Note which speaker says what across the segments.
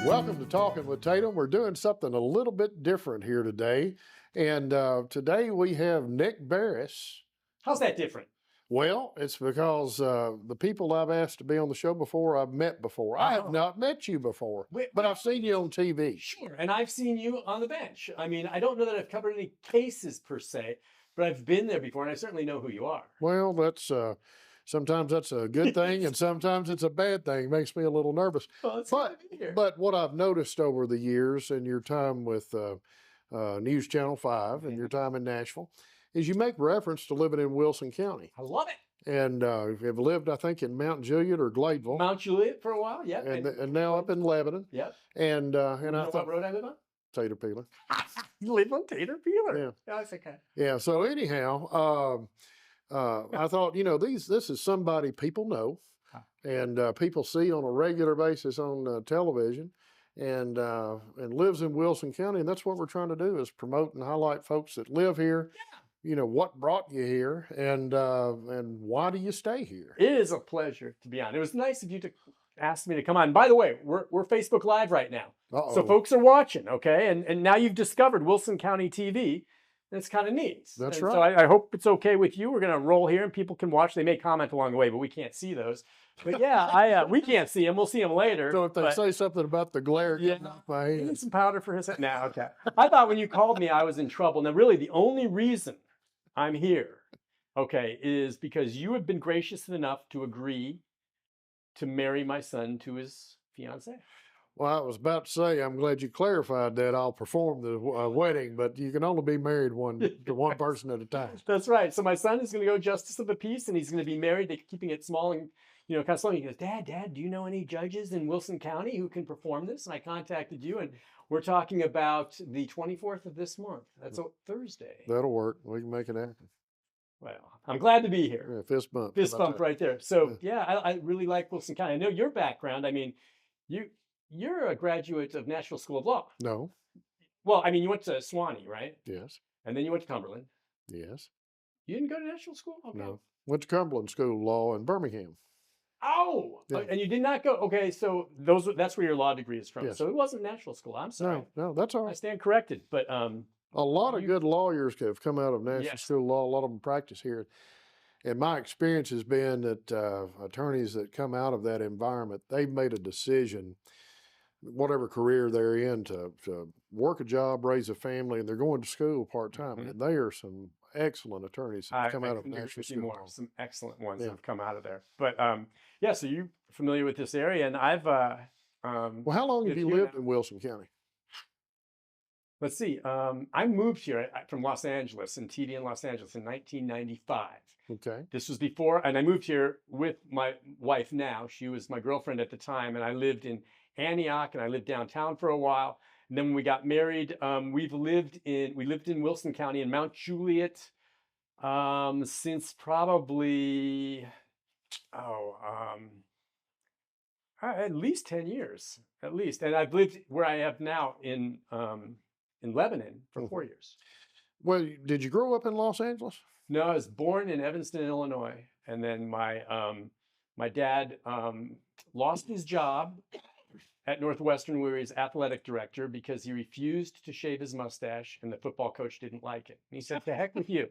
Speaker 1: Welcome to Talking with Tatum. We're doing something a little bit different here today. And today we have Nick Beres.
Speaker 2: How's that different?
Speaker 1: Well, it's because the people I've asked to be on the show before, I've met before. I have not met you before, but I've seen you on TV.
Speaker 2: Sure, and I've seen you on the bench. I mean, I don't know that I've covered any cases per se, but I've been there before, and I certainly know who you are.
Speaker 1: Well, that's sometimes that's a good thing, and sometimes it's a bad thing. It makes me a little nervous.
Speaker 2: Well, it's good to be here.
Speaker 1: But what I've noticed over the years in your time with NewsChannel 5 and your time in Nashville is you make reference to living in Wilson County.
Speaker 2: I love it.
Speaker 1: And have lived, I think, in Mount Juliet or Gladeville.
Speaker 2: Mount Juliet for a while, yeah.
Speaker 1: And now up in Lebanon.
Speaker 2: Yep.
Speaker 1: And I thought,
Speaker 2: what road I live on?
Speaker 1: Tater Peeler.
Speaker 2: You live on Tater Peeler?
Speaker 1: Yeah.
Speaker 2: That's okay.
Speaker 1: Yeah, so anyhow, I thought, this is somebody people know and people see on a regular basis on television and lives in Wilson County. And that's what we're trying to do is promote and highlight folks that live here.
Speaker 2: Yeah.
Speaker 1: What brought you here and why do you stay here?
Speaker 2: It is a pleasure to be on. It was nice of you to ask me to come on. By the way, we're Facebook Live right now.
Speaker 1: Uh-oh.
Speaker 2: So folks are watching, okay? And now you've discovered Wilson County TV. It's kind of neat.
Speaker 1: That's
Speaker 2: and
Speaker 1: right.
Speaker 2: So I hope it's okay with you. We're going to roll here and people can watch. They may comment along the way, but we can't see those. But yeah, we can't see them. We'll see them later.
Speaker 1: So if they say something about the glare getting off my
Speaker 2: I
Speaker 1: head.
Speaker 2: need some powder for his head. No, okay. I thought when you called me, I was in trouble. Now, really, the only reason I'm here, okay, is because you have been gracious enough to agree to marry my son to his fiancée.
Speaker 1: Well, I was about to say, I'm glad you clarified that. I'll perform the wedding, but you can only be married to one person at a time.
Speaker 2: That's right. So my son is going to go justice of the peace, and he's going to be married. They're keeping it small and kind of slow. He goes, Dad, do you know any judges in Wilson County who can perform this? And I contacted you, and we're talking about the 24th of this month. That's a Thursday.
Speaker 1: That'll work. We can make it happen.
Speaker 2: Well, I'm glad to be here.
Speaker 1: Yeah, fist bump.
Speaker 2: Fist bump right there. So yeah, I really like Wilson County. I know your background. I mean, you're a graduate of Nashville School of Law.
Speaker 1: No.
Speaker 2: Well, I mean, you went to Swanee, right?
Speaker 1: Yes.
Speaker 2: And then you went to Cumberland.
Speaker 1: Yes.
Speaker 2: You didn't go to Nashville School? Okay.
Speaker 1: No. Went to Cumberland School of Law in Birmingham.
Speaker 2: Oh,
Speaker 1: Yeah.
Speaker 2: And you did not go. Okay, so that's where your law degree is from.
Speaker 1: Yes.
Speaker 2: So it wasn't Nashville School. I'm sorry.
Speaker 1: No, that's all
Speaker 2: I
Speaker 1: right.
Speaker 2: stand corrected. But
Speaker 1: A lot of good lawyers have come out of Nashville
Speaker 2: Yes.
Speaker 1: School of Law. A lot of them practice here. And my experience has been that attorneys that come out of that environment, they've made a decision, whatever career they're in, to work a job, raise a family, and they're going to school part-time.
Speaker 2: Mhm.
Speaker 1: And they are some excellent attorneys that come out of
Speaker 2: couldn't agree
Speaker 1: Nashville
Speaker 2: with you
Speaker 1: School of
Speaker 2: more.
Speaker 1: Law.
Speaker 2: Some excellent ones
Speaker 1: Yeah.
Speaker 2: have come out of there. But yeah, so you're familiar with this area, and I've
Speaker 1: Well, how long have
Speaker 2: lived
Speaker 1: you
Speaker 2: here
Speaker 1: lived
Speaker 2: now.
Speaker 1: in Wilson County?
Speaker 2: Let's see. I moved here from Los Angeles, in TD in Los Angeles in 1995.
Speaker 1: Okay.
Speaker 2: This was before, and I moved here with my wife now. She was my girlfriend at the time, and I lived in Antioch, and I lived downtown for a while. And then when we got married, we lived in Wilson County in Mount Juliet since probably at least 10 years, at least. And I've lived where I have now in Lebanon for 4 years.
Speaker 1: Well, did you grow up in Los Angeles?
Speaker 2: No, I was born in Evanston, Illinois, and then my dad lost his job at Northwestern, where he was athletic director, because he refused to shave his mustache, and the football coach didn't like it. And he said, "To heck with you."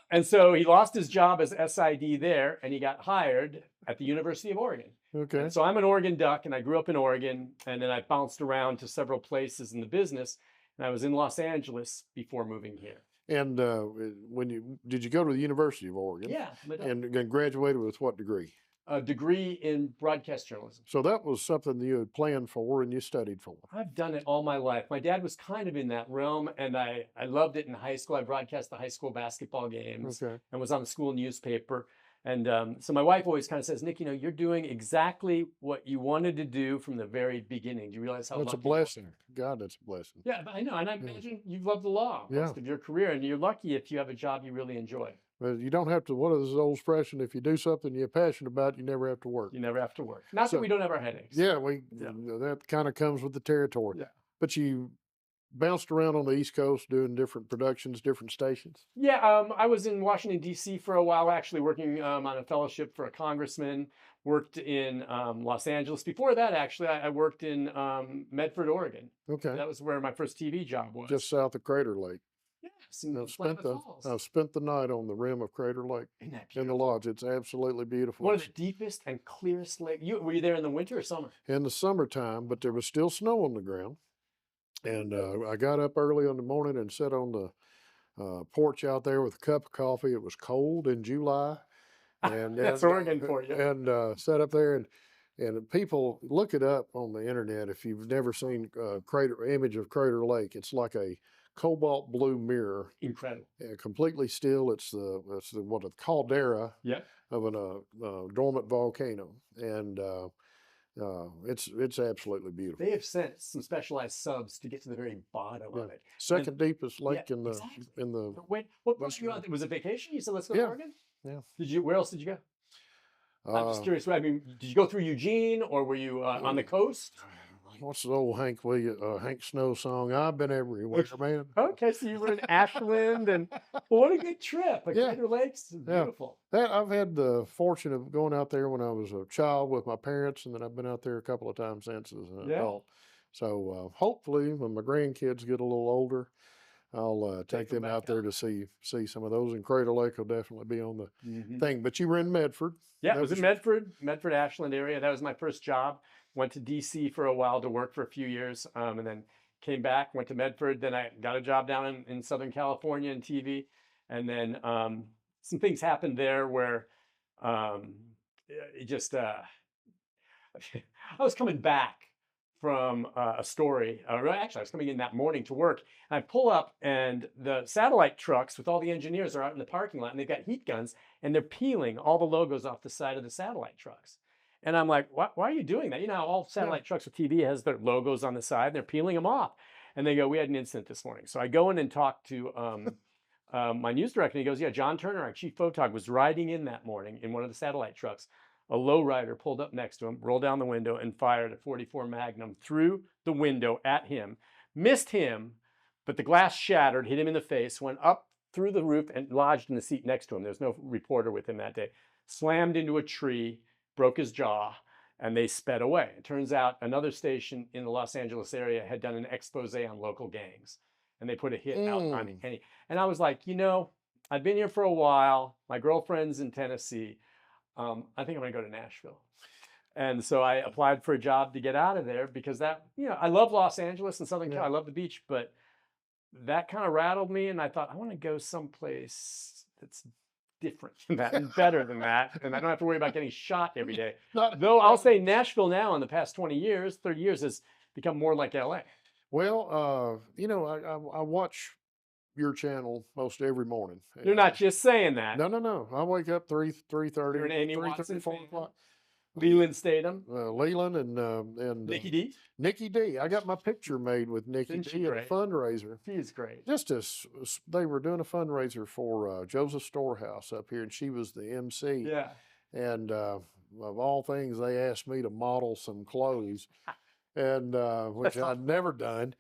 Speaker 2: And so he lost his job as SID there, and he got hired at the University of Oregon.
Speaker 1: Okay.
Speaker 2: And so I'm an Oregon Duck, and I grew up in Oregon, and then I bounced around to several places in the business, and I was in Los Angeles before moving here.
Speaker 1: And did you go to the University of Oregon?
Speaker 2: Yeah.
Speaker 1: And graduated with what degree?
Speaker 2: A degree in broadcast journalism.
Speaker 1: So that was something that you had planned for and you studied for.
Speaker 2: I've done it all my life. My dad was kind of in that realm, and I loved it in high school. I broadcast the high school basketball games
Speaker 1: Okay.
Speaker 2: and was on the school newspaper. And so my wife always kind of says, "Nick, you're doing exactly what you wanted to do from the very beginning." Do you realize how
Speaker 1: That's a
Speaker 2: lucky you are?
Speaker 1: blessing. God, that's a blessing.
Speaker 2: Yeah, I know. And I imagine you've loved the law
Speaker 1: Yeah.
Speaker 2: most of your career, and you're lucky if you have a job you really enjoy.
Speaker 1: But you don't have to, what is this old expression? If you do something you're passionate about, you never have to work.
Speaker 2: You never have to work. Not
Speaker 1: So-
Speaker 2: that we don't have our headaches.
Speaker 1: Yeah,
Speaker 2: Yeah.
Speaker 1: that kind of comes with the territory.
Speaker 2: Yeah.
Speaker 1: But you bounced around on the East Coast doing different productions, different stations.
Speaker 2: Yeah, I was in Washington, D.C. for a while, actually working on a fellowship for a congressman, worked in Los Angeles. Before that, actually, I worked in Medford, Oregon.
Speaker 1: Okay.
Speaker 2: That was where my first TV job was.
Speaker 1: Just south of Crater Lake.
Speaker 2: Yes, in
Speaker 1: I've
Speaker 2: Klamath Falls.
Speaker 1: I've spent the night on the rim of Crater Lake
Speaker 2: Isn't that
Speaker 1: in the
Speaker 2: beautiful?
Speaker 1: lodge. It's absolutely beautiful.
Speaker 2: One of the deepest and clearest lakes. Were you there in the winter or summer?
Speaker 1: In the summertime, but there was still snow on the ground. And I got up early in the morning and sat on the porch out there with a cup of coffee. It was cold in July, and
Speaker 2: That's Oregon for you.
Speaker 1: And sat up there and people look it up on the internet if you've never seen image of Crater Lake. It's like a cobalt blue mirror,
Speaker 2: Incredible.
Speaker 1: completely still. It's the what a caldera
Speaker 2: Yeah.
Speaker 1: of a dormant volcano, and it's absolutely beautiful.
Speaker 2: They have sent some specialized subs to get to the very bottom of it.
Speaker 1: Second deepest lake in the
Speaker 2: exactly.
Speaker 1: in the.
Speaker 2: Wait, what brought you out there? Was it vacation? You said let's go to
Speaker 1: Yeah.
Speaker 2: Oregon?
Speaker 1: Yeah.
Speaker 2: Where else did you go? I'm just
Speaker 1: Uh,
Speaker 2: curious. I mean, did you go through Eugene or were you on the coast?
Speaker 1: what's the old Hank Snow song? I've been everywhere, man.
Speaker 2: Okay, so you were in Ashland, and well, what a good trip! Like
Speaker 1: Yeah.
Speaker 2: Crater Lakes, beautiful.
Speaker 1: I've had the fortune of going out there when I was a child with my parents, and then I've been out there a couple of times since as an adult. So hopefully, when my grandkids get a little older, I'll take them out there to see some of those. And Crater Lake will definitely be on the thing. But you were in Medford.
Speaker 2: Yeah, it was in Medford, Ashland area. That was my first job. Went to DC for a while to work for a few years, and then came back, went to Medford. Then I got a job down in Southern California in TV. And then some things happened there where it just, I was coming back from a story. Actually, I was coming in that morning to work. And I pull up, and the satellite trucks with all the engineers are out in the parking lot, and they've got heat guns, and they're peeling all the logos off the side of the satellite trucks. And I'm like, why are you doing that? You know, how all satellite trucks with TV has their logos on the side, and they're peeling them off. And they go, we had an incident this morning. So I go in and talk to my news director. And he goes, yeah, John Turner, our chief photog, was riding in that morning in one of the satellite trucks. A lowrider pulled up next to him, rolled down the window, and fired a .44 Magnum through the window at him. Missed him, but the glass shattered, hit him in the face, went up through the roof and lodged in the seat next to him. There's no reporter with him that day. Slammed into a tree, broke his jaw, and they sped away. It turns out another station in the Los Angeles area had done an expose on local gangs, and they put a hit out on Henny. And I was like, you know, I've been here for a while. My girlfriend's in Tennessee. I think I'm going to go to Nashville. And so I applied for a job to get out of there because that, you know, I love Los Angeles and Southern California. I love the beach, but that kind of rattled me. And I thought, I want to go someplace that's different than that and better than that. And I don't have to worry about getting shot every day. Though I'll say Nashville now in the past 20 years, 30 years has become more like LA.
Speaker 1: Well, you know, I watch your channel most every morning.
Speaker 2: You're not just saying that.
Speaker 1: No. I wake up 3:30.
Speaker 2: You're an Amy Watson
Speaker 1: 4
Speaker 2: fan?
Speaker 1: o'clock.
Speaker 2: Leland Statham.
Speaker 1: Leland and
Speaker 2: Nikki D.
Speaker 1: Nikki D. I got my picture made with Nikki D at a fundraiser.
Speaker 2: She is great.
Speaker 1: Just as they were doing a fundraiser for Joseph Storehouse up here, and she was the MC.
Speaker 2: Yeah.
Speaker 1: And of all things, they asked me to model some clothes, and which I'd never done.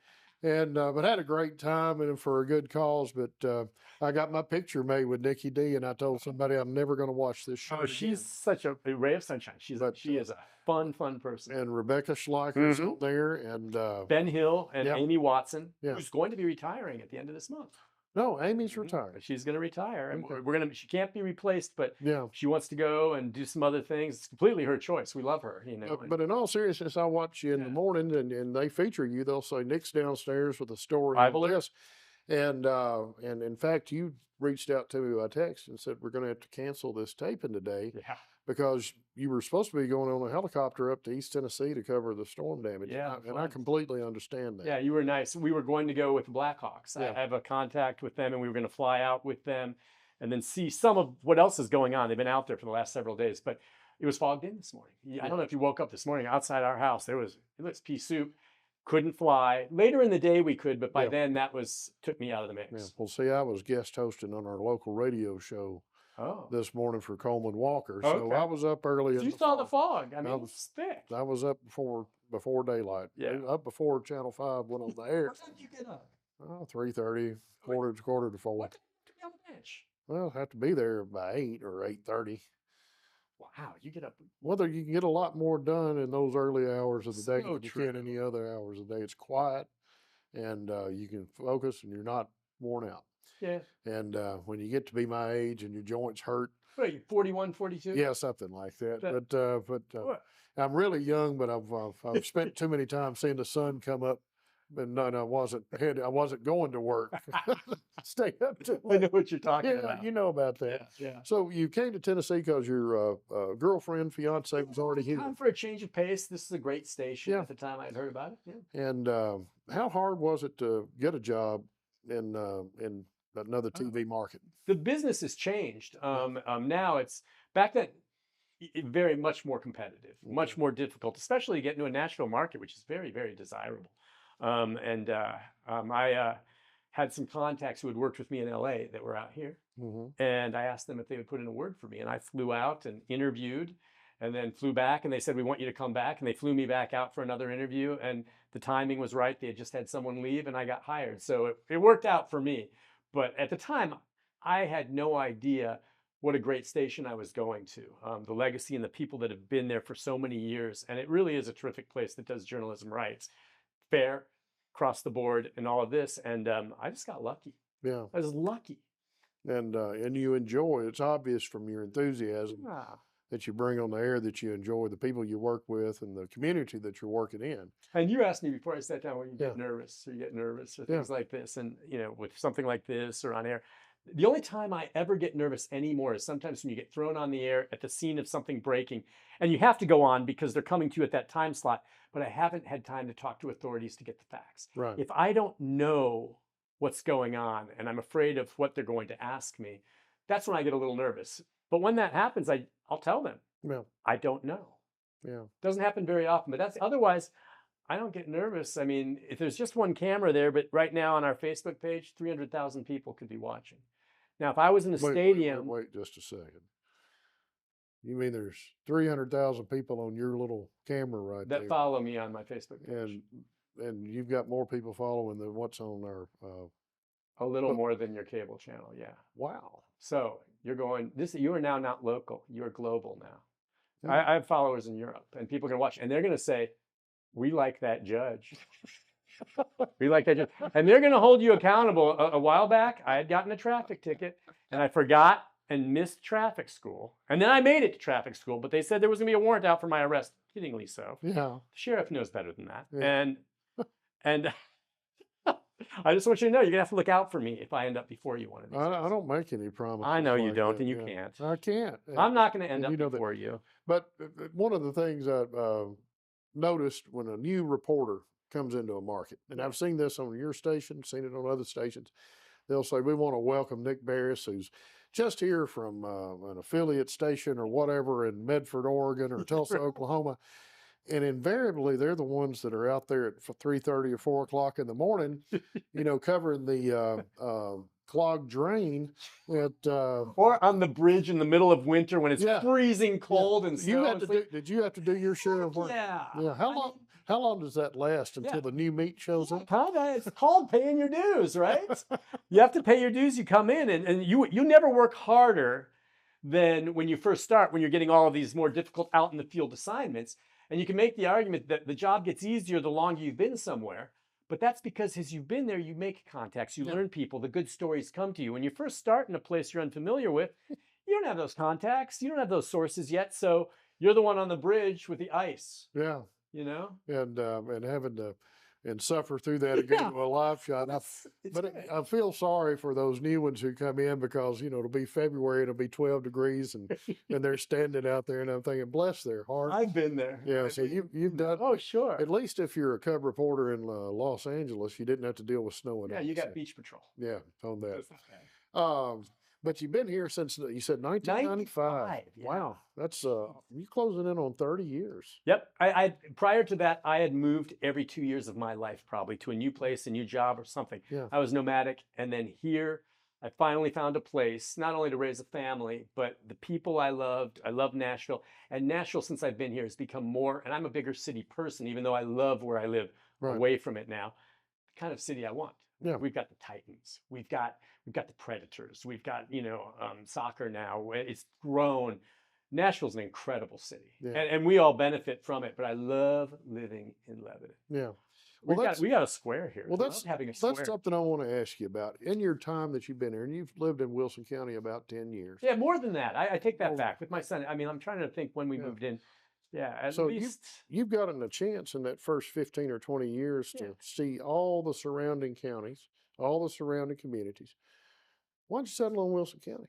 Speaker 1: And but had a great time and for a good cause. But I got my picture made with Nikki D, and I told somebody I'm never going to watch this show.
Speaker 2: Oh, she's such a ray of sunshine. She is a fun person.
Speaker 1: And Rebecca Schleicher's out there, and
Speaker 2: Ben Hill and Amy Watson,
Speaker 1: Yeah.
Speaker 2: who's going to be retiring at the end of this month.
Speaker 1: No, Amy's retired.
Speaker 2: She's going to retire, and
Speaker 1: Okay.
Speaker 2: she can't be replaced, but
Speaker 1: Yeah.
Speaker 2: she wants to go and do some other things. It's completely her choice. We love her, you know.
Speaker 1: But in all seriousness, I watch you in the morning, and they feature you. They'll say Nick's downstairs with a story
Speaker 2: I
Speaker 1: on
Speaker 2: believe.
Speaker 1: this, and in fact, you reached out to me by text and said we're going to have to cancel this taping today because you were supposed to be going on a helicopter up to East Tennessee to cover the storm damage.
Speaker 2: Yeah,
Speaker 1: and I completely understand that.
Speaker 2: Yeah, you were nice. We were going to go with the Blackhawks.
Speaker 1: Yeah.
Speaker 2: I have a contact with them, and we were going to fly out with them and then see some of what else is going on. They've been out there for the last several days, but it was fogged in this morning. I don't know if you woke up this morning outside our house. It was pea soup. Couldn't fly. Later in the day we could, but by then took me out of the mix.
Speaker 1: Yeah. Well, see, I was guest hosting on our local radio show this morning for Coleman Walker, so I was up early.
Speaker 2: So you saw the fog. I mean, it was thick.
Speaker 1: I was up before daylight.
Speaker 2: Yeah,
Speaker 1: up before Channel 5 went on the air.
Speaker 2: What time did you get up?
Speaker 1: 3:30, quarter to 4.
Speaker 2: What time did you be on the bench?
Speaker 1: Well, I have to be there by 8 or 8:30.
Speaker 2: Wow, you get up
Speaker 1: Whether you can get a lot more done in those early hours of the day
Speaker 2: so
Speaker 1: than you can
Speaker 2: true.
Speaker 1: any other hours of the day. It's quiet, and you can focus, and you're not worn out.
Speaker 2: Yeah.
Speaker 1: And when you get to be my age and your joints hurt,
Speaker 2: What are you, 41, 42?
Speaker 1: yeah, something like that.
Speaker 2: That,
Speaker 1: But
Speaker 2: what?
Speaker 1: I'm really young, but I've spent too many times seeing the sun come up, and no, I wasn't going to work. Stay up too
Speaker 2: I know
Speaker 1: late.
Speaker 2: what you're talking
Speaker 1: Yeah,
Speaker 2: about.
Speaker 1: you know about that.
Speaker 2: Yeah.
Speaker 1: So you came to Tennessee because your girlfriend, fiance was already here.
Speaker 2: Time for a change of pace. This is a great station.
Speaker 1: Yeah.
Speaker 2: At the time I'd heard about it. Yeah.
Speaker 1: And how hard was it to get a job in another TV market?
Speaker 2: The business has changed. Now it's back then. Very much more competitive, much more difficult, especially to get into a national market, which is very, very desirable. I had some contacts who had worked with me in LA that were out here. And I asked them if they would put in a word for me. And I flew out and interviewed and then flew back. And they said, we want you to come back. And they flew me back out for another interview. And the timing was right. They had just had someone leave and I got hired. So it worked out for me. But at the time, I had no idea what a great station I was going to. The legacy and the people that have been there for so many years. And it really is a terrific place that does journalism right. It's fair, across the board, and all of this. And I just got lucky.
Speaker 1: Yeah.
Speaker 2: I was lucky.
Speaker 1: And you enjoy. It's obvious from your enthusiasm that you bring on the air that you enjoy the people you work with and the community that you're working in.
Speaker 2: And you asked me before I sat down, when you get nervous or things like this, and with something like this or on air. The only time I ever get nervous anymore is sometimes when you get thrown on the air at the scene of something breaking, and you have to go on because they're coming to you at that time slot. But I haven't had time to talk to authorities to get the facts.
Speaker 1: Right.
Speaker 2: If I don't know what's going on and I'm afraid of what they're going to ask me, that's when I get a little nervous. But when that happens, I'll tell them.
Speaker 1: Yeah.
Speaker 2: I don't know.
Speaker 1: Yeah.
Speaker 2: Doesn't happen very often, but that's otherwise. I don't get nervous. I mean, if there's just one camera there, but right now on our Facebook page, 300,000 people could be watching. Now, if I was in a stadium,
Speaker 1: wait just a second. You mean there's 300,000 people on your little camera right there
Speaker 2: that follow me on my Facebook page,
Speaker 1: and you've got more people following than what's on our
Speaker 2: a little more than your cable channel. Yeah.
Speaker 1: Wow.
Speaker 2: So you are now not local. You're global now. I have followers in Europe, and people can watch, and they're going to say, we like that judge. We like that judge. And they're going to hold you accountable. A while back, I had gotten a traffic ticket, and I forgot and missed traffic school. And then I made it to traffic school, but they said there was going to be a warrant out for my arrest. Kiddingly so.
Speaker 1: Yeah.
Speaker 2: The sheriff knows better than that.
Speaker 1: Yeah.
Speaker 2: And I just want you to know, you're going to have to look out for me if I end up before you one of these days.
Speaker 1: I don't make any promises.
Speaker 2: I know you
Speaker 1: like
Speaker 2: don't,
Speaker 1: that.
Speaker 2: and you can't.
Speaker 1: I can't.
Speaker 2: I'm not going to end up
Speaker 1: you know
Speaker 2: before you.
Speaker 1: But one of the things I noticed when a new reporter comes into a market, and I've seen this on your station, seen it on other stations, they'll say, we want to welcome Nick Beres, who's just here from an affiliate station or whatever in Medford, Oregon, or Tulsa, Oklahoma. And invariably, they're the ones that are out there at 3:30 or 4 o'clock in the morning, covering the clogged drain
Speaker 2: or on the bridge in the middle of winter when it's freezing cold and snow.
Speaker 1: Did you have to do your share of work?
Speaker 2: Yeah.
Speaker 1: How long does that last until the new meat shows up?
Speaker 2: It's called paying your dues, right? You have to pay your dues. You come in, and you never work harder than when you first start, when you're getting all of these more difficult out in the field assignments. And you can make the argument that the job gets easier the longer you've been somewhere. But that's because as you've been there, you make contacts, you learn people, the good stories come to you. When you first start in a place you're unfamiliar with, you don't have those contacts, you don't have those sources yet. So you're the one on the bridge with the ice.
Speaker 1: Yeah. And having to suffer through that again with a live shot. I feel sorry for those new ones who come in because, it'll be February, it'll be 12 degrees and they're standing out there and I'm thinking, bless their heart.
Speaker 2: I've been there.
Speaker 1: Yeah, so you've done.
Speaker 2: Oh, sure.
Speaker 1: At least if you're a cub reporter in Los Angeles, you didn't have to deal with snow and
Speaker 2: ice. Yeah, you got beach patrol.
Speaker 1: Yeah, on that. But you've been here since, you said 1995.
Speaker 2: Yeah.
Speaker 1: Wow. That's, you closing in on 30 years.
Speaker 2: Yep. I prior to that, I had moved every 2 years of my life probably to a new place, a new job or something.
Speaker 1: Yeah.
Speaker 2: I was nomadic. And then here, I finally found a place, not only to raise a family, but the people I loved. I love Nashville. And Nashville, since I've been here, has become more, and I'm a bigger city person, even though I love where I live away from it now, the kind of city I want.
Speaker 1: Yeah.
Speaker 2: We've got the Titans. We've got the Predators. We've got, soccer now. It's grown. Nashville's an incredible city,
Speaker 1: Yeah.
Speaker 2: and we all benefit from it. But I love living in Lebanon.
Speaker 1: Yeah.
Speaker 2: We got a square here.
Speaker 1: Well,
Speaker 2: I love having a square.
Speaker 1: that's something I want to ask you about. In your time that you've been here, and you've lived in Wilson County about 10 years.
Speaker 2: Yeah, more than that. I take that back. With my son, I mean, I'm trying to think when we moved in. Yeah, at least.
Speaker 1: You've gotten a chance in that first 15 or 20 years to see all the surrounding counties, all the surrounding communities. Why'd you settle on Wilson County?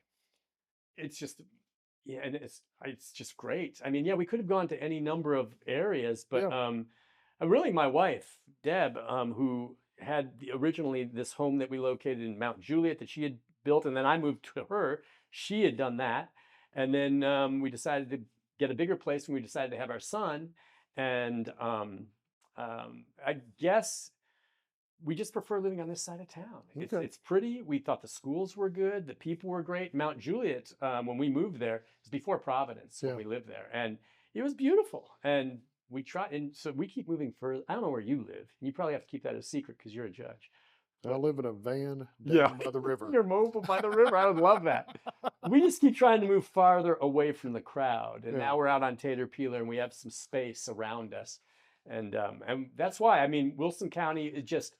Speaker 2: It's just, yeah, and it's just great. I mean, yeah, we could have gone to any number of areas, but really my wife, Deb, who had originally this home that we located in Mount Juliet that she had built, and then I moved to her. She had done that, and then we decided to get a bigger place when we decided to have our son, and I guess we just prefer living on this side of town. It's pretty. We thought the schools were good. The people were great. Mount Juliet, when we moved there, it was before Providence when we lived there. And it was beautiful. And we tried. And so we keep moving further. I don't know where you live. You probably have to keep that a secret because you're a judge.
Speaker 1: I live in a van down by the river.
Speaker 2: You're mobile by the river. I would love that. We just keep trying to move farther away from the crowd. And now we're out on Tater Peeler and we have some space around us. And that's why, I mean, Wilson County is just,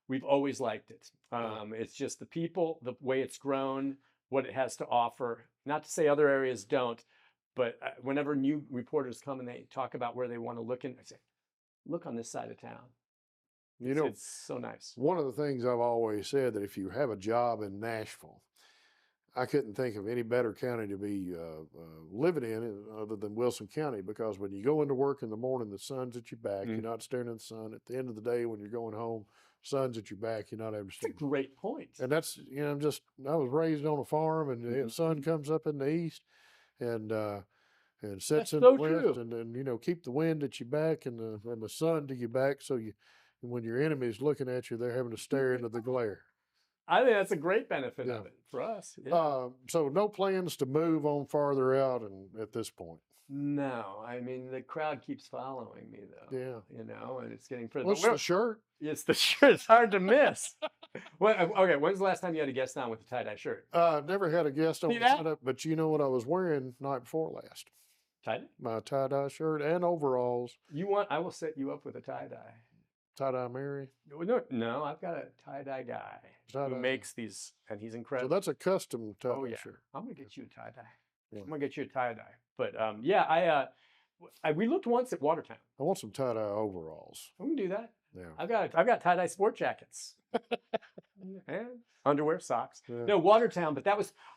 Speaker 2: we've always liked it. It's just the people, the way it's grown, what it has to offer. Not to say other areas don't, but whenever new reporters come and they talk about where they want to look in, I say, look on this side of town.
Speaker 1: You know,
Speaker 2: it's so nice.
Speaker 1: One of the things I've always said that if you have a job in Nashville, I couldn't think of any better county to be living in other than Wilson County, because when you go into work in the morning, the sun's at your back. You're not staring at the sun. At the end of the day, when you're going home, sun's at your back. You're not able to see.
Speaker 2: That's a great point.
Speaker 1: And that's, you know, I was raised on a farm, and the sun comes up in the east and sets in the west, and then, you know, keep the wind at your back and the sun to your back, so when your enemy is looking at you, they're having to stare into the glare.
Speaker 2: I think that's a great benefit of it for us. Yeah.
Speaker 1: So no plans to move on farther out at this point?
Speaker 2: No, I mean, the crowd keeps following me though.
Speaker 1: Yeah.
Speaker 2: You know, and it's getting further.
Speaker 1: What's the shirt?
Speaker 2: It's the shirt. It's hard to miss. Okay, when's the last time you had a guest on with a tie-dye shirt?
Speaker 1: Never had a guest on with a tie-dye, but you know what I was wearing night before last?
Speaker 2: Tie-dye?
Speaker 1: My tie-dye shirt and overalls.
Speaker 2: I will set you up with a tie-dye.
Speaker 1: Tie-dye Mary?
Speaker 2: No, I've got a tie-dye guy who makes these, and he's incredible.
Speaker 1: So that's a custom tie-dye shirt.
Speaker 2: I'm going to get you a tie-dye. Yeah. I'm going to get you a tie-dye. But yeah, we looked once at Watertown. I
Speaker 1: want some tie-dye overalls.
Speaker 2: We can do that.
Speaker 1: Yeah.
Speaker 2: I've got tie-dye sport jackets. And underwear, socks. Yeah. No, Watertown, but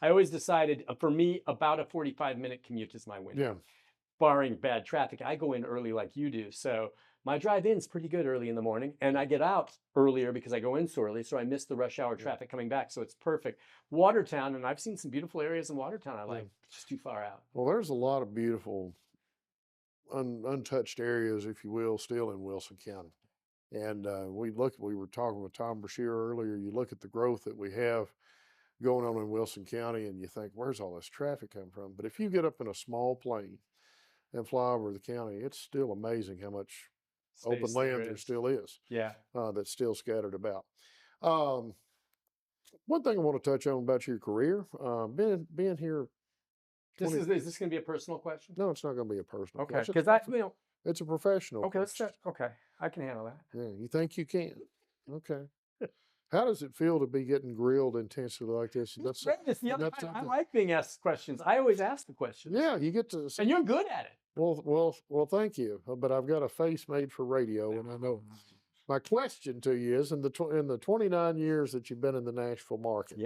Speaker 2: I always decided, for me, about a 45-minute commute is my window. Yeah. Barring bad traffic. I go in early like you do, so my drive-in's pretty good early in the morning, and I get out earlier because I go in so early, so I miss the rush hour traffic coming back, so it's perfect. Watertown, and I've seen some beautiful areas in Watertown I like, just too far out.
Speaker 1: Well, there's a lot of beautiful untouched areas, if you will, still in Wilson County. And we were talking with Tom Brashear earlier, you look at the growth that we have going on in Wilson County, and you think, where's all this traffic come from? But if you get up in a small plane and fly over the county, it's still amazing how much open land there still is.
Speaker 2: Yeah.
Speaker 1: That's still scattered about. One thing I want to touch on about your career, being here.
Speaker 2: Is this going to be a personal question?
Speaker 1: No, it's not going to be a personal question.
Speaker 2: Because
Speaker 1: it's a professional.
Speaker 2: Okay, okay, I can handle that.
Speaker 1: Yeah, you think you can? Okay. How does it feel to be getting grilled intensely like this?
Speaker 2: I like being asked questions. I always ask the questions.
Speaker 1: Yeah, you get to.
Speaker 2: And you're good at it.
Speaker 1: Well, thank you. But I've got a face made for radio, and I know. My question to you is: in the 29 years that you've been in the Nashville market,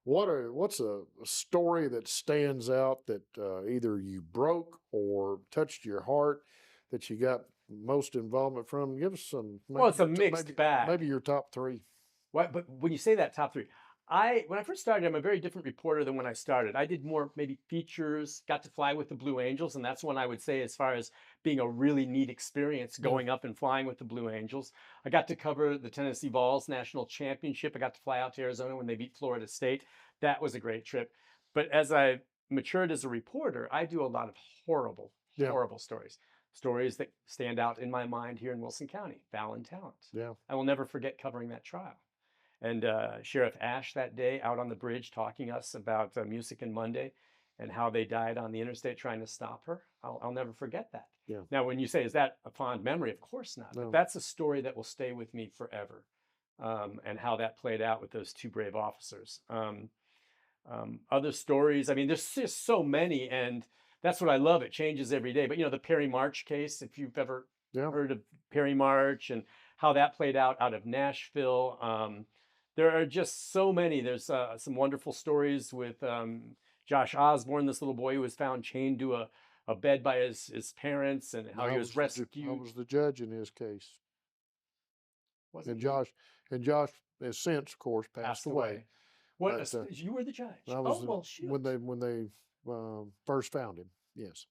Speaker 1: what's a story that stands out that either you broke or touched your heart that you got most involvement from? Give us some.
Speaker 2: It's a mixed bag.
Speaker 1: Maybe your top three.
Speaker 2: But when you say that top three, when I first started, I'm a very different reporter than when I started. I did more maybe features, got to fly with the Blue Angels, and that's when I would say, as far as being a really neat experience, going up and flying with the Blue Angels. I got to cover the Tennessee Vols National Championship. I got to fly out to Arizona when they beat Florida State. That was a great trip. But as I matured as a reporter, I do a lot of horrible stories. Stories that stand out in my mind here in Wilson County, Fallon Talent.
Speaker 1: Yeah.
Speaker 2: I will never forget covering that trial. And Sheriff Ash that day out on the bridge talking us about Music and Monday. and how they died on the interstate trying to stop her. I'll never forget that.
Speaker 1: Yeah.
Speaker 2: Now, when you say, is that a fond memory? Of course not.
Speaker 1: No.
Speaker 2: But that's a story that will stay with me forever, and how that played out with those two brave officers. Other stories, I mean, there's just so many, and that's what I love. It changes every day. But, the Perry March case, if you've ever heard of Perry March and how that played out of Nashville. There are just so many. There's some wonderful stories with Josh Osborne, this little boy who was found chained to a bed by his parents, and how he was rescued.
Speaker 1: I was the judge in his case.
Speaker 2: Wasn't
Speaker 1: And Josh has since, of course, passed away.
Speaker 2: What, you were the judge?
Speaker 1: I was
Speaker 2: well, shoot.
Speaker 1: when they first found him. Yes.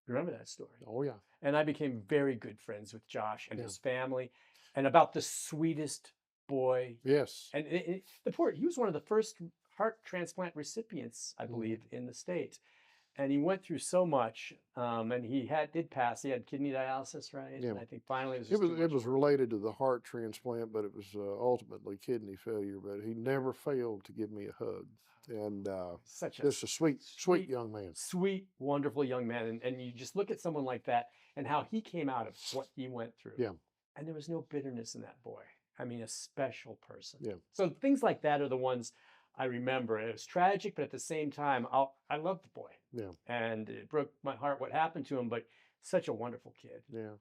Speaker 2: Remember that story?
Speaker 1: Oh yeah.
Speaker 2: And I became very good friends with Josh and his family, and about the sweetest boy.
Speaker 1: Yes.
Speaker 2: And he was one of the first heart transplant recipients, I believe, in the state. And he went through so much, and he did pass. He had kidney dialysis, right?
Speaker 1: Yeah.
Speaker 2: And I think finally
Speaker 1: it was related to the heart transplant, but it was ultimately kidney failure. But he never failed to give me a hug, and just a sweet young man,
Speaker 2: sweet, wonderful young man. And you just look at someone like that and how he came out of what he went through.
Speaker 1: Yeah.
Speaker 2: And there was no bitterness in that boy. I mean, a special person.
Speaker 1: Yeah.
Speaker 2: So things like that are the ones I remember. It was tragic, but at the same time, I loved the boy.
Speaker 1: Yeah.
Speaker 2: And it broke my heart what happened to him, but such a wonderful kid.
Speaker 1: Yeah.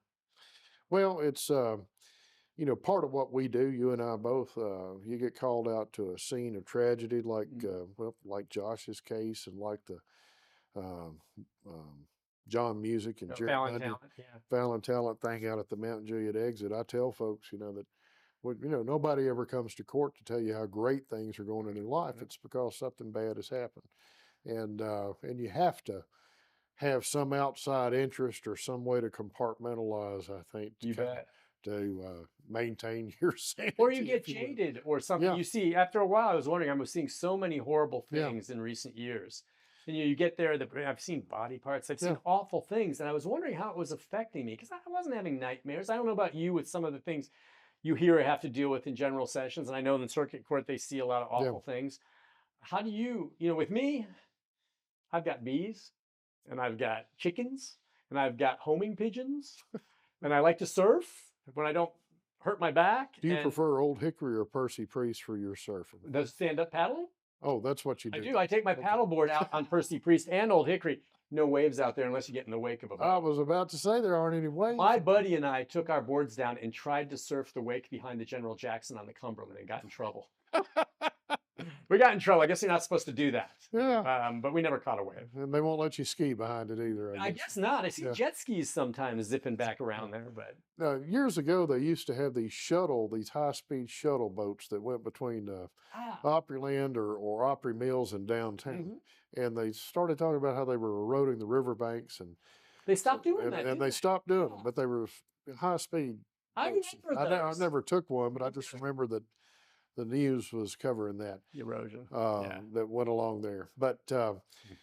Speaker 1: Well, it's part of what we do. You and I both. You get called out to a scene of tragedy, like like Josh's case, and like the John Music and Jared Fallon Talent thing out at the Mount Juliet exit. I tell folks, that nobody ever comes to court to tell you how great things are going in their life. It's because something bad has happened, and you have to have some outside interest or some way to compartmentalize. I think to maintain your sanity.
Speaker 2: Or you get jaded or something. You see, after a while, I was wondering. I was seeing so many horrible things in recent years. And you get there, I've seen body parts, I've seen awful things, and I was wondering how it was affecting me, because I wasn't having nightmares. I don't know about you with some of the things you hear or have to deal with in general sessions, and I know in the circuit court they see a lot of awful things. How do you, with me, I've got bees, and I've got chickens, and I've got homing pigeons, and I like to surf when I don't hurt my back.
Speaker 1: Do you prefer Old Hickory or Percy Priest for your surfing?
Speaker 2: Does stand-up paddling?
Speaker 1: Oh, that's what you do.
Speaker 2: I do. I take my paddleboard out on Percy Priest and Old Hickory. No waves out there unless you get in the wake of a boat.
Speaker 1: I was about to say there aren't any waves.
Speaker 2: My buddy and I took our boards down and tried to surf the wake behind the General Jackson on the Cumberland and got in trouble. We got in trouble. I guess you're not supposed to do that.
Speaker 1: Yeah.
Speaker 2: But we never caught a wave.
Speaker 1: And they won't let you ski behind it either.
Speaker 2: I guess not. I see jet skis sometimes zipping back around there. But
Speaker 1: years ago, they used to have these high-speed shuttle boats that went between Opryland or Opry Mills and downtown. And they started talking about how they were eroding the riverbanks. And
Speaker 2: they stopped doing that.
Speaker 1: And they stopped doing them, but they were high-speed.
Speaker 2: I remember those.
Speaker 1: I never took one, but I just remember that the news was covering that
Speaker 2: erosion
Speaker 1: that went along there. But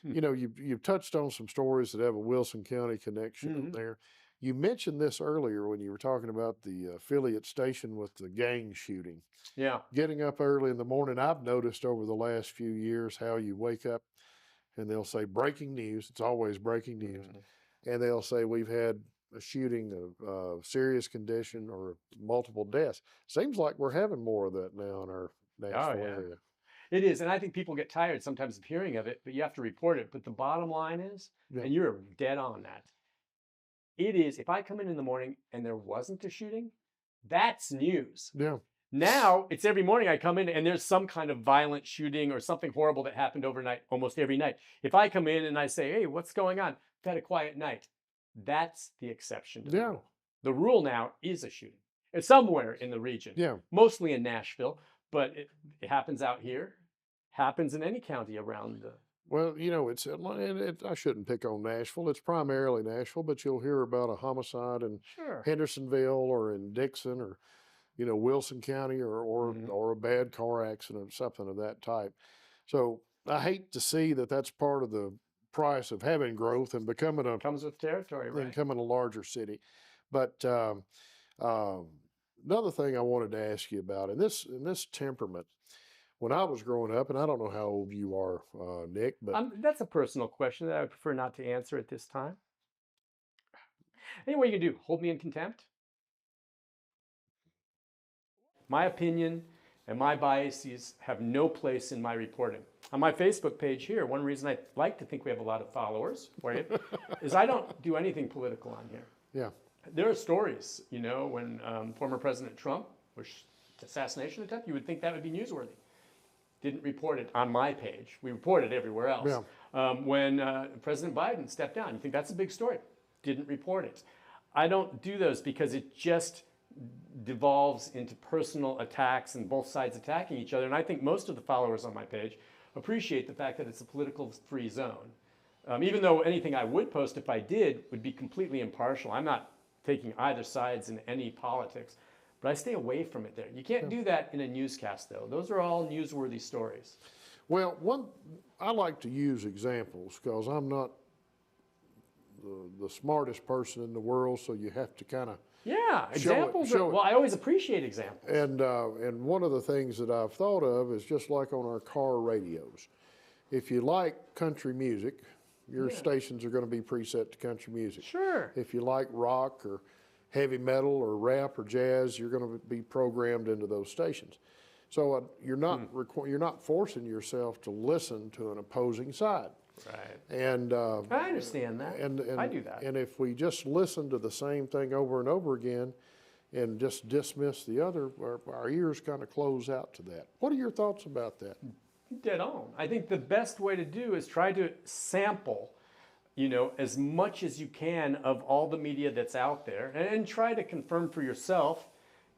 Speaker 1: you've touched on some stories that have a Wilson County connection there. You mentioned this earlier when you were talking about the affiliate station with the gang shooting.
Speaker 2: Yeah,
Speaker 1: getting up early in the morning. I've noticed over the last few years how you wake up and they'll say breaking news. It's always breaking news, and they'll say we've had a shooting of serious condition or multiple deaths. Seems like we're having more of that now in our Nashville area.
Speaker 2: It is, and I think people get tired sometimes of hearing of it, but you have to report it. But the bottom line is, and you're dead on that, it is, if I come in the morning and there wasn't a shooting, that's news.
Speaker 1: Yeah.
Speaker 2: Now, it's every morning I come in and there's some kind of violent shooting or something horrible that happened overnight, almost every night. If I come in and I say, hey, what's going on? I've had a quiet night. That's the exception to the rule. The rule now is a shooting. It's somewhere in the region.
Speaker 1: Yeah.
Speaker 2: Mostly in Nashville, but it happens out here. Happens in any county around the...
Speaker 1: Well, I shouldn't pick on Nashville. It's primarily Nashville, but you'll hear about a homicide in Hendersonville or in Dixon or, Wilson County or a bad car accident, something of that type. So I hate to see that that's part of the price of having growth and becoming
Speaker 2: comes with territory, right?
Speaker 1: Becoming a larger city. But another thing I wanted to ask you about in this temperament, when I was growing up, and I don't know how old you are, Nick, but
Speaker 2: That's a personal question that I would prefer not to answer at this time. Anyway, you can do, hold me in contempt. My opinion and my biases have no place in my reporting. On my Facebook page here, one reason I like to think we have a lot of followers for you is I don't do anything political on here.
Speaker 1: yeah,
Speaker 2: There are stories, you know, when former President Trump was assassination attempt, you would think that would be newsworthy. Didn't report it on my page. We reported it everywhere else.
Speaker 1: Yeah.
Speaker 2: When President Biden stepped down, you think that's a big story. Didn't report it. I don't do those because it just devolves into personal attacks and both sides attacking each other. And I think most of the followers on my page appreciate the fact that it's a political free zone. Even though anything I would post if I did would be completely impartial. I'm not taking either sides in any politics, but I stay away from it there. You can't do that in a newscast though. Those are all newsworthy stories.
Speaker 1: Well, I like to use examples because I'm not the smartest person in the world, so you have to kind of
Speaker 2: examples. Well, I always appreciate examples.
Speaker 1: And one of the things that I've thought of is just like on our car radios. If you like country music, your stations are going to be preset to country music.
Speaker 2: Sure.
Speaker 1: If you like rock or heavy metal or rap or jazz, you're going to be programmed into those stations. So you're not forcing yourself to listen to an opposing side.
Speaker 2: Right.
Speaker 1: And
Speaker 2: I understand that.
Speaker 1: And
Speaker 2: I do that.
Speaker 1: And if we just listen to the same thing over and over again and just dismiss the other, our ears kind of close out to that. What are your thoughts about that?
Speaker 2: Dead on. I think the best way to do is try to sample, you know, as much as you can of all the media that's out there and try to confirm for yourself,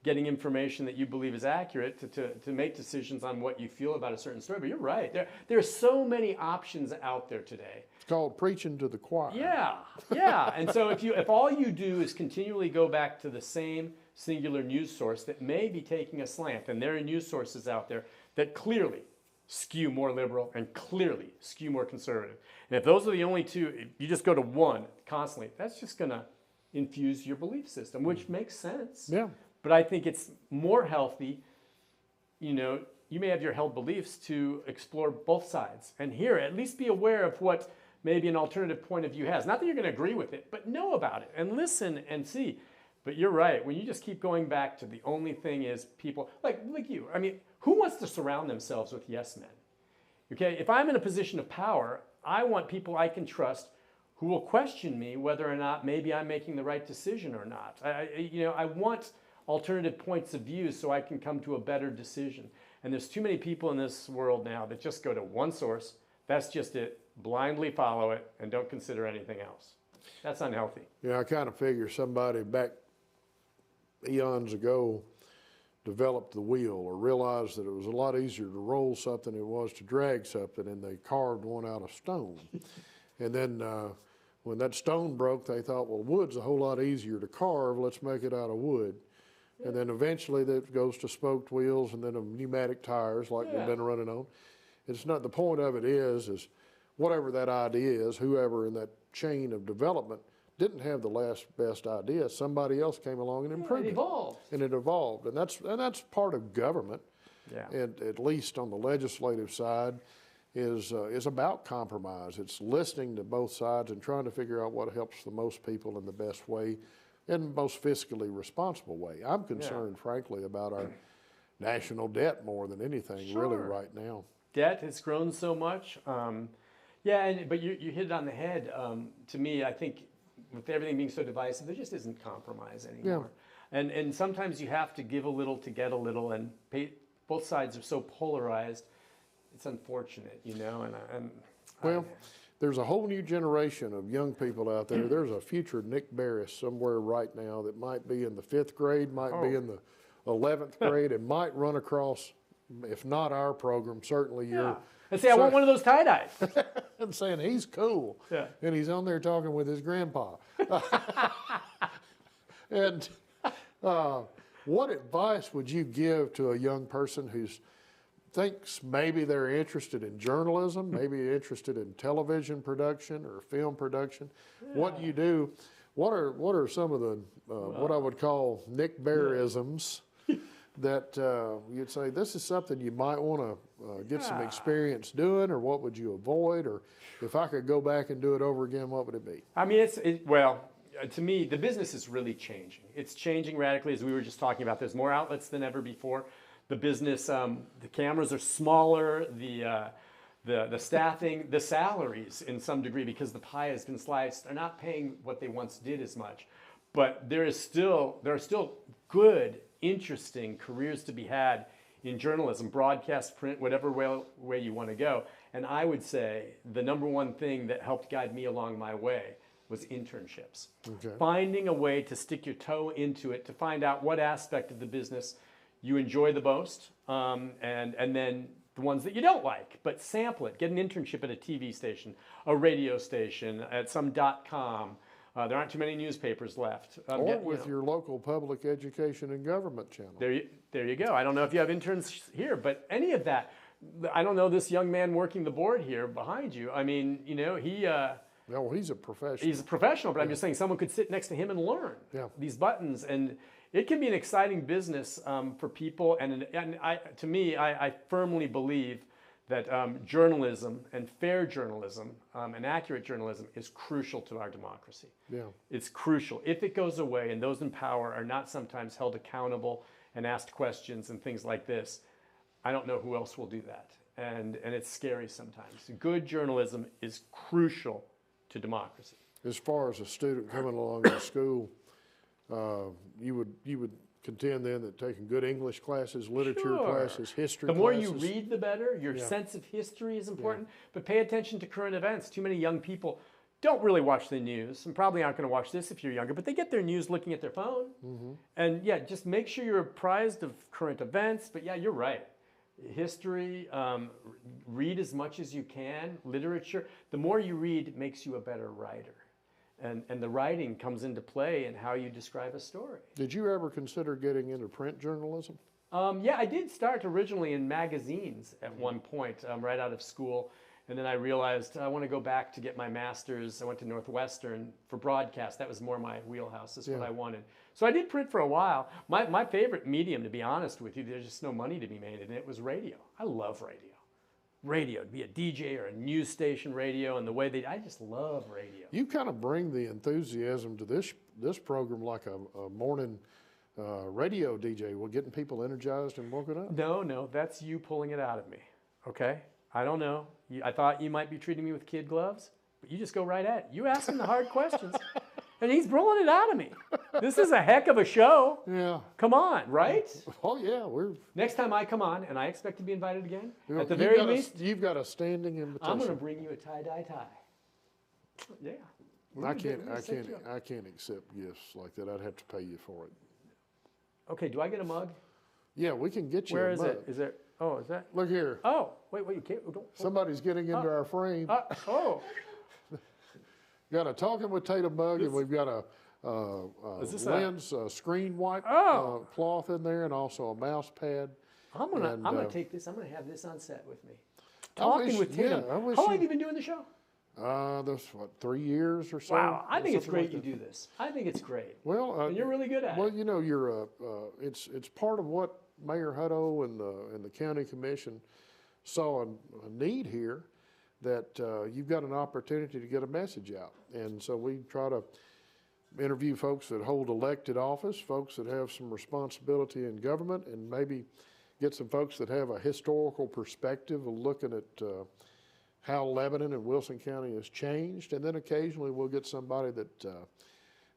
Speaker 2: getting information that you believe is accurate to make decisions on what you feel about a certain story. But you're right. There are so many options out there today.
Speaker 1: It's called preaching to the choir.
Speaker 2: Yeah. And so if all you do is continually go back to the same singular news source that may be taking a slant, and there are news sources out there that clearly skew more liberal and clearly skew more conservative. And if those are the only two, if you just go to one constantly, that's just going to infuse your belief system, which makes sense.
Speaker 1: Yeah.
Speaker 2: But I think it's more healthy, you know, you may have your held beliefs to explore both sides. And here, at least be aware of what maybe an alternative point of view has. Not that you're going to agree with it, but know about it and listen and see. But you're right. When you just keep going back to the only thing is people, like you. I mean, who wants to surround themselves with yes men? Okay, if I'm in a position of power, I want people I can trust who will question me whether or not maybe I'm making the right decision or not. I want alternative points of view so I can come to a better decision. And there's too many people in this world now that just go to one source. That's just it. Blindly follow it and don't consider anything else. That's unhealthy.
Speaker 1: Yeah, I kind of figure somebody back eons ago developed the wheel or realized that it was a lot easier to roll something than it was to drag something, and they carved one out of stone. And then when that stone broke, they thought, well, wood's a whole lot easier to carve. Let's make it out of wood. And then eventually that goes to spoked wheels and then pneumatic tires like we've been running on. It's not, the point of it is whatever that idea is, whoever in that chain of development didn't have the best idea. Somebody else came along and improved it. And it evolved. And that's part of government.
Speaker 2: Yeah.
Speaker 1: And at least on the legislative side is about compromise. It's listening to both sides and trying to figure out what helps the most people in the best way, in the most fiscally responsible way. I'm concerned, frankly, about our national debt more than anything really right now.
Speaker 2: Debt has grown so much. But you hit it on the head. To me, I think with everything being so divisive, there just isn't compromise anymore. Yeah. And sometimes you have to give a little to get a little, and both sides are so polarized. It's unfortunate, you know.
Speaker 1: There's a whole new generation of young people out there. There's a future Nick Beres somewhere right now that might be in the 5th grade, might be in the 11th grade, and might run across, if not our program, certainly your.
Speaker 2: And say, I want one of those tie-dyes.
Speaker 1: And saying he's cool. Yeah. And he's on there talking with his grandpa. And what advice would you give to a young person who thinks maybe they're interested in journalism, maybe interested in television production or film production? What you do, what are some of the, what I would call Nick Beresisms that you'd say, this is something you might want to get some experience doing, or what would you avoid, or if I could go back and do it over again, what would it be?
Speaker 2: I mean, well, to me, the business is really changing. It's changing radically, as we were just talking about. There's more outlets than ever before. The business, the cameras are smaller, the staffing, the salaries in some degree, because the pie has been sliced, are not paying what they once did as much. But there are still good, interesting careers to be had in journalism, broadcast, print, whatever way you want to go. And I would say the number one thing that helped guide me along my way was internships.
Speaker 1: Okay.
Speaker 2: Finding a way to stick your toe into it, to find out what aspect of the business you enjoy the most, and then the ones that you don't like, but sample it. Get an internship at a TV station, a radio station, at some .com. There aren't too many newspapers left.
Speaker 1: Or with your local public education and government channel.
Speaker 2: There you go. I don't know if you have interns here, but any of that. I don't know this young man working the board here behind you. I mean, he...
Speaker 1: No, he's a professional.
Speaker 2: He's a professional, but I'm just saying someone could sit next to him and learn these buttons. And it can be an exciting business for people. And to me, I firmly believe that journalism and fair journalism and accurate journalism is crucial to our democracy.
Speaker 1: Yeah.
Speaker 2: It's crucial. If it goes away and those in power are not sometimes held accountable and asked questions and things like this, I don't know who else will do that. And it's scary sometimes. Good journalism is crucial to democracy.
Speaker 1: As far as a student coming along to school, you would contend then that taking good English classes, literature classes, history
Speaker 2: classes. The more
Speaker 1: classes,
Speaker 2: you read, the better. Your sense of history is important, but pay attention to current events. Too many young people don't really watch the news, and probably aren't going to watch this if you're younger, but they get their news looking at their phone. Mm-hmm. And just make sure you're apprised of current events. But you're right. History, read as much as you can. Literature, the more you read makes you a better writer. And the writing comes into play in how you describe a story.
Speaker 1: Did you ever consider getting into print journalism?
Speaker 2: I did start originally in magazines at one point, right out of school. And then I realized I want to go back to get my master's. I went to Northwestern for broadcast. That was more my wheelhouse. That's what I wanted. So I did print for a while. My favorite medium, to be honest with you, there's just no money to be made in it, was radio. I love radio. Radio, to be a DJ or a news station radio, and the way I just love radio.
Speaker 1: You kind of bring the enthusiasm to this program like a morning radio DJ. Well, getting people energized and woken up.
Speaker 2: No, that's you pulling it out of me. Okay, I don't know. I thought you might be treating me with kid gloves, but you just go right at it. You ask him the hard questions, and he's pulling it out of me. This is a heck of a show.
Speaker 1: Yeah.
Speaker 2: Come on, right?
Speaker 1: Oh yeah,
Speaker 2: Next time I come on, and I expect to be invited again, at the very least,
Speaker 1: you've got a standing invitation.
Speaker 2: I'm going to bring you a tie-dye tie. Yeah.
Speaker 1: I can't accept gifts like that. I'd have to pay you for it.
Speaker 2: Okay, do I get a mug?
Speaker 1: Yeah, we can get you
Speaker 2: Where
Speaker 1: a
Speaker 2: is
Speaker 1: mug.
Speaker 2: it? Is there? Oh, is that?
Speaker 1: Look here.
Speaker 2: Oh, wait, you can't.
Speaker 1: Somebody's getting into our frame.
Speaker 2: Oh.
Speaker 1: Got a Talkin with Tatum mug, and we've got a lens screen wipe cloth in there, and also a mouse pad.
Speaker 2: I'm gonna take this. I'm gonna have this on set with me. Talking with Tatum. How long have you been doing the show?
Speaker 1: That's 3 years or so.
Speaker 2: Wow, I think it's great you do this. I think it's great.
Speaker 1: Well,
Speaker 2: and you're really good at it.
Speaker 1: Well, you're it's part of what Mayor Hutto and the county commission saw a need here, that you've got an opportunity to get a message out, and so we try to interview folks that hold elected office, folks that have some responsibility in government, and maybe get some folks that have a historical perspective of looking at how Lebanon and Wilson County has changed. And then occasionally we'll get somebody that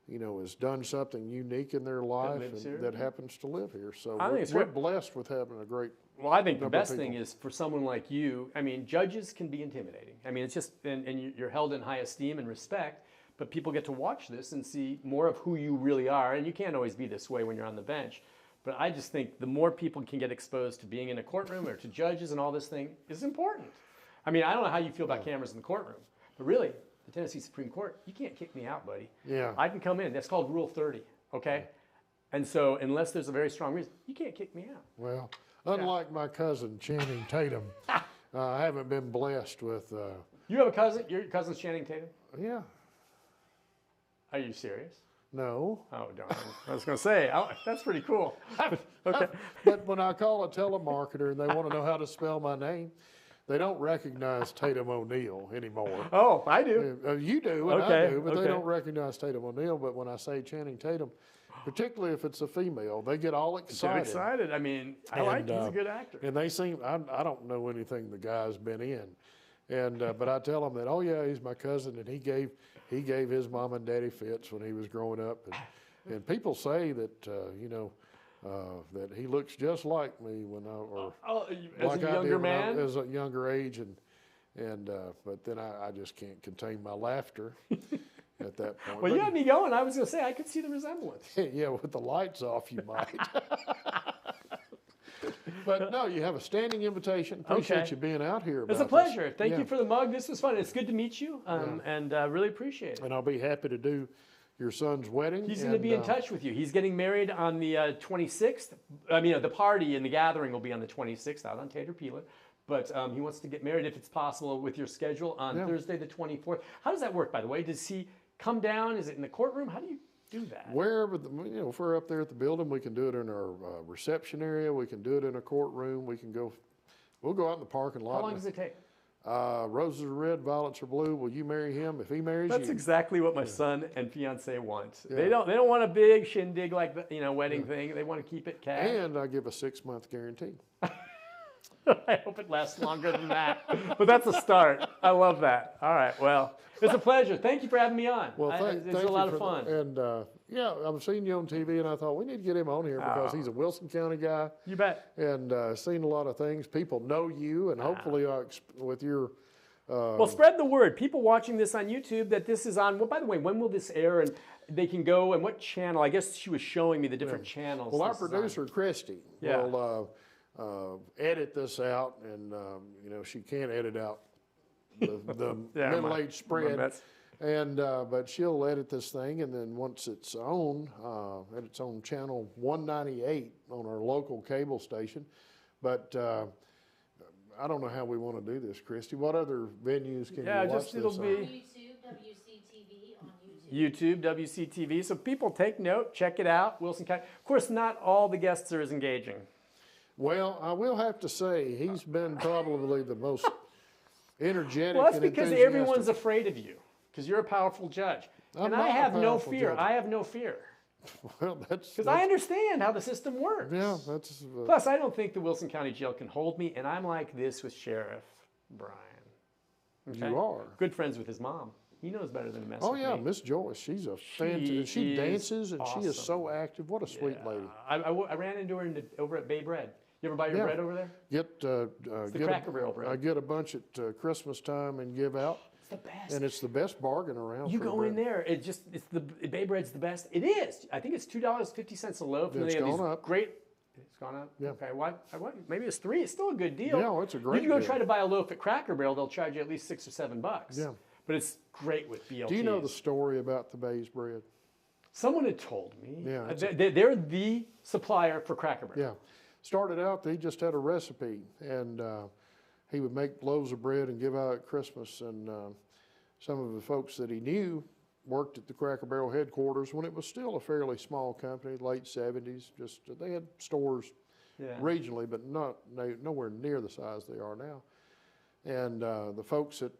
Speaker 1: has done something unique in their life and that happens to live here. So we're blessed with having a great
Speaker 2: Well, I think the best thing is for someone like you, I mean, judges can be intimidating. I mean, it's just, and you're held in high esteem and respect, but people get to watch this and see more of who you really are. And you can't always be this way when you're on the bench. But I just think the more people can get exposed to being in a courtroom or to judges and all this thing is important. I mean, I don't know how you feel about cameras in the courtroom, but really, the Tennessee Supreme Court, you can't kick me out, buddy.
Speaker 1: Yeah.
Speaker 2: I can come in. That's called Rule 30, okay? And so unless there's a very strong reason, you can't kick me out.
Speaker 1: Well, unlike my cousin, Channing Tatum, I haven't been blessed with...
Speaker 2: You have a cousin? Your cousin's Channing Tatum?
Speaker 1: Yeah.
Speaker 2: Are you serious?
Speaker 1: No.
Speaker 2: Oh, darn. I was going to say, that's pretty cool. Okay.
Speaker 1: But when I call a telemarketer and they want to know how to spell my name, they don't recognize Tatum O'Neal anymore.
Speaker 2: Oh, I do.
Speaker 1: You do, and
Speaker 2: Okay,
Speaker 1: I do, but
Speaker 2: okay.
Speaker 1: they don't recognize Tatum O'Neal. But when I say Channing Tatum, particularly if it's a female, they get all excited.
Speaker 2: Get excited. I mean, he's a good actor.
Speaker 1: And they seem, I don't know anything the guy's been in. And but I tell them that, oh yeah, he's my cousin, and he gave his mom and daddy fits when he was growing up, and people say that that he looks just like me when
Speaker 2: as a younger man,
Speaker 1: as a younger age, and but then I just can't contain my laughter at that point.
Speaker 2: Well, you had me going. I was going to say I could see the resemblance.
Speaker 1: Yeah, with the lights off, you might. But no, you have a standing invitation. Appreciate you being out here.
Speaker 2: It's a pleasure. Thank you for the mug. This was fun. It's good to meet you, and really appreciate it.
Speaker 1: And I'll be happy to do your son's wedding.
Speaker 2: He's going to be in touch with you. He's getting married on the 26th. I mean, the party and the gathering will be on the 26th out on Tater Peeler. But he wants to get married, if it's possible, with your schedule on Thursday the 24th. How does that work, by the way? Does he come down? Is it in the courtroom? How do you do that?
Speaker 1: Wherever, if we're up there at the building, we can do it in our reception area. We can do it in a courtroom. We'll go out in the parking lot.
Speaker 2: How long does it take?
Speaker 1: Roses are red, violets are blue. Will you marry him if he marries you?
Speaker 2: That's exactly what my son and fiance want. Yeah. They don't want a big shindig like the wedding thing. They want to keep it cash.
Speaker 1: And I give a 6-month guarantee.
Speaker 2: I hope it lasts longer than that. But that's a start. I love that. All right. Well, it's a pleasure. Thank you for having me on.
Speaker 1: Well,
Speaker 2: it's a lot of fun.
Speaker 1: And I've seen you on TV, and I thought we need to get him on here because he's a Wilson County guy.
Speaker 2: You bet.
Speaker 1: And seen a lot of things. People know you, and hopefully with your...
Speaker 2: well, spread the word. People watching this on YouTube that this is on. Well, by the way, when will this air? And they can go, and what channel? I guess she was showing me the different channels.
Speaker 1: Well, our producer, Christy, will edit this out, and she can't edit out the middle-aged spread, and but she'll edit this thing, and then once it's on channel 198 on our local cable station. But I don't know how we want to do this, Christy. What other venues can you watch
Speaker 2: it'll
Speaker 1: this
Speaker 2: be
Speaker 1: on?
Speaker 3: YouTube, WCTV on YouTube.
Speaker 2: YouTube, WCTV. So people take note, check it out. Wilson County. Of course, not all the guests are as engaging.
Speaker 1: Well, I will have to say he's been probably the most energetic.
Speaker 2: Well, that's
Speaker 1: and
Speaker 2: because
Speaker 1: enthusiastic.
Speaker 2: everyone's afraid of you, because you're a powerful judge. And I have no fear.
Speaker 1: Judge.
Speaker 2: I have no fear.
Speaker 1: Well,
Speaker 2: because I understand how the system works.
Speaker 1: Yeah, that's.
Speaker 2: Plus, I don't think the Wilson County Jail can hold me, and I'm like this with Sheriff Brian. Okay?
Speaker 1: You are
Speaker 2: good friends with his mom. He knows better than to mess
Speaker 1: Oh
Speaker 2: with
Speaker 1: yeah,
Speaker 2: me.
Speaker 1: Miss Joyce. She's a fantastic. She dances and
Speaker 2: awesome.
Speaker 1: she is so active. What a sweet lady.
Speaker 2: I ran into her over at Bay Bread. You ever buy your bread over there?
Speaker 1: Get
Speaker 2: the Cracker Barrel bread.
Speaker 1: I get a bunch at Christmas time and give out.
Speaker 2: It's the best.
Speaker 1: And it's the best bargain around.
Speaker 2: You go in there. It's the Bay Bread's the best. It is. I think it's $2.50 a loaf.
Speaker 1: And
Speaker 2: it's
Speaker 1: gone up.
Speaker 2: It's gone up.
Speaker 1: Yeah.
Speaker 2: Okay. What? Maybe it's $3. It's still a good deal.
Speaker 1: Yeah, it's a great
Speaker 2: deal. You go
Speaker 1: deal.
Speaker 2: try to buy a loaf at Cracker Barrel, they'll charge you at least $6 or $7.
Speaker 1: Yeah.
Speaker 2: But it's great with BLTs.
Speaker 1: Do you know the story about the Bay's bread?
Speaker 2: Someone had told me.
Speaker 1: Yeah.
Speaker 2: They're the supplier for Cracker Barrel.
Speaker 1: Yeah. Started out, they just had a recipe, and he would make loaves of bread and give out at Christmas. And some of the folks that he knew worked at the Cracker Barrel headquarters when it was still a fairly small company, late 70s. Just they had stores regionally, but nowhere near the size they are now. And the folks at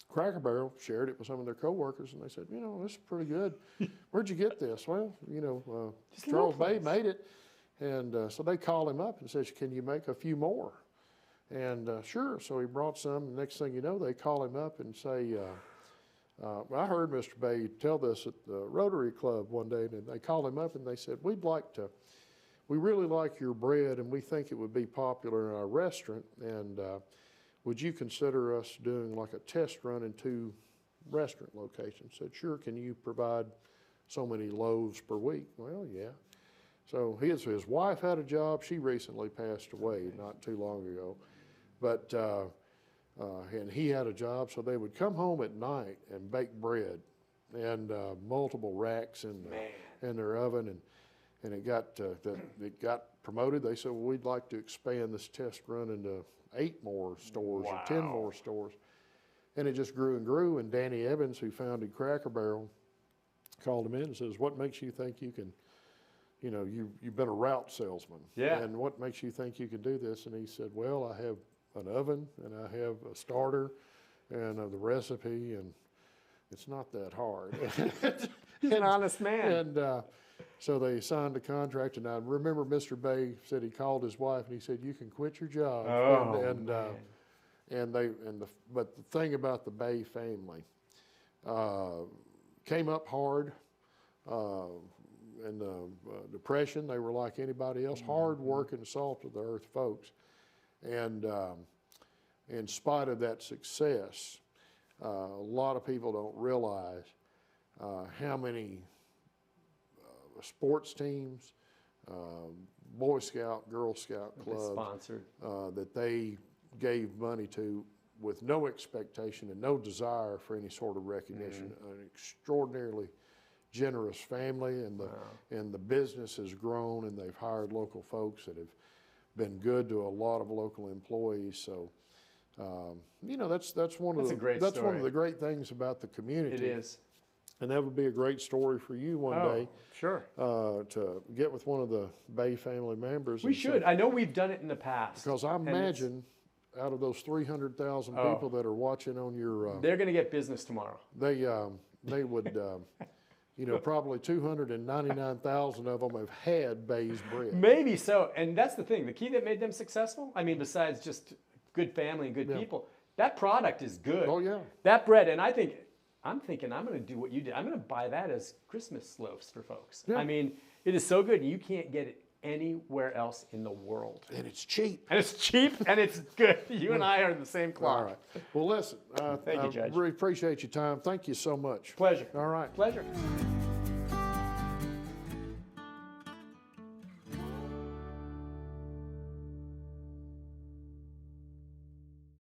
Speaker 1: Cracker Barrel shared it with some of their coworkers, and they said, this is pretty good. Where'd you get this? Well, Charles Bay made it. And so they called him up and said, can you make a few more? And sure. So he brought some. The next thing you know, they call him up and say, I heard Mr. Bay tell this at the Rotary Club one day, and they called him up and they said, we really like your bread, and we think it would be popular in our restaurant, and would you consider us doing like a test run in 2 restaurant locations? Said, sure. Can you provide so many loaves per week? Well, yeah. So his wife had a job. She recently passed away not too long ago. But and he had a job, so they would come home at night and bake bread, and multiple racks in their oven, and it got promoted. They said, well, we'd like to expand this test run into 8 more stores or 10 more stores, and it just grew and grew. And Danny Evans, who founded Cracker Barrel, called him in and says, "What makes you think you can, you know, you've been a route salesman.
Speaker 2: Yeah.
Speaker 1: And what makes you think you can do this?" And he said, "Well, I have an oven and I have a starter and the recipe, and it's not that hard."
Speaker 2: He's an honest man.
Speaker 1: And so they signed a contract, and I remember Mr. Bay said he called his wife and he said, "You can quit your job."
Speaker 2: Oh,
Speaker 1: man. But the thing about the Bay family, came up hard in the Depression. They were like anybody else, hard working, salt of the earth folks. And in spite of that success, a lot of people don't realize how many sports teams, Boy Scout, Girl Scout clubs
Speaker 2: sponsored.
Speaker 1: that they gave money to with no expectation and no desire for any sort of recognition. An extraordinarily generous family, and the business has grown, and they've hired local folks that have been good to a lot of local employees. So, you know, that's one of the great things about the community.
Speaker 2: It is.
Speaker 1: And that would be a great story for you one day.
Speaker 2: Sure.
Speaker 1: To get with one of the Bay family members.
Speaker 2: We should. I know we've done it in the past.
Speaker 1: Because I imagine out of those 300,000 people that are watching on your...
Speaker 2: they're going to get business tomorrow.
Speaker 1: They would, you know, probably 299,000 of them have had Bay's bread.
Speaker 2: Maybe so. And that's the thing. The key that made them successful, I mean, besides just good family and good people, that product is good.
Speaker 1: Oh, yeah.
Speaker 2: That bread, and I'm thinking I'm going to do what you did. I'm going to buy that as Christmas loaves for folks.
Speaker 1: Yeah.
Speaker 2: I mean, it is so good. You can't get it anywhere else in the world.
Speaker 1: And it's cheap.
Speaker 2: And it's cheap and it's good. You and I are in the same cloth.
Speaker 1: All right. Well, listen,
Speaker 2: Thank you, Judge.
Speaker 1: I really appreciate your time. Thank you so much.
Speaker 2: Pleasure.
Speaker 1: All right.
Speaker 2: Pleasure.